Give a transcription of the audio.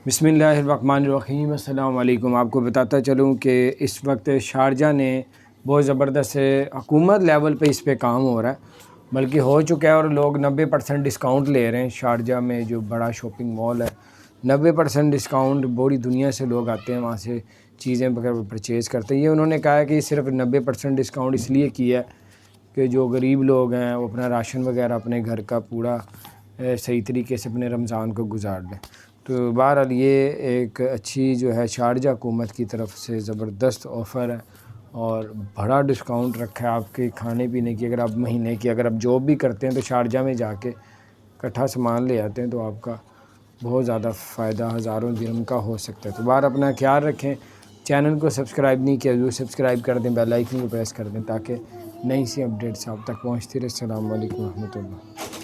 बिस्मिल्लाहिर्रहमानिर्रहीम। अस्सलाम वालेकुम। आपको बताता चलूँ कि इस वक्त शारजा ने बहुत ज़बरदस्त हुकूमत लेवल पे इस पे काम हो रहा है, बल्कि हो चुका है और लोग 90% डिस्काउंट ले रहे हैं। शारजा में जो बड़ा शॉपिंग मॉल है, 90% डिस्काउंट, पूरी दुनिया से लोग आते हैं वहाँ से चीज़ें वगैरह परचेज़ करते हैं। ये उन्होंने कहा है कि सिर्फ 90% डिस्काउंट इसलिए किया है कि जो गरीब लोग हैं वो अपना राशन वगैरह अपने घर का पूरा सही तरीके से अपने रमज़ान को गुजार लें। तो बहरहाल ये एक अच्छी जो है शारजा हुकूमत की तरफ से ज़बरदस्त ऑफ़र है और बड़ा डिस्काउंट रखा है आपके खाने पीने की। अगर आप महीने की अगर आप जॉब भी करते हैं तो शारजा में जाके इकट्ठा सामान ले आते हैं तो आपका बहुत ज़्यादा फ़ायदा हज़ारों दिरहम का हो सकता है। तो बाहर अपना ख्याल रखें। चैनल को सब्सक्राइब नहीं किया तो सब्सक्राइब कर दें, बेल आइकन को प्रेस कर दें ताकि नई सी अपडेट्स आप तक पहुँचती रहे। अस्सलाम वालेकुम रहमतुल्लाह।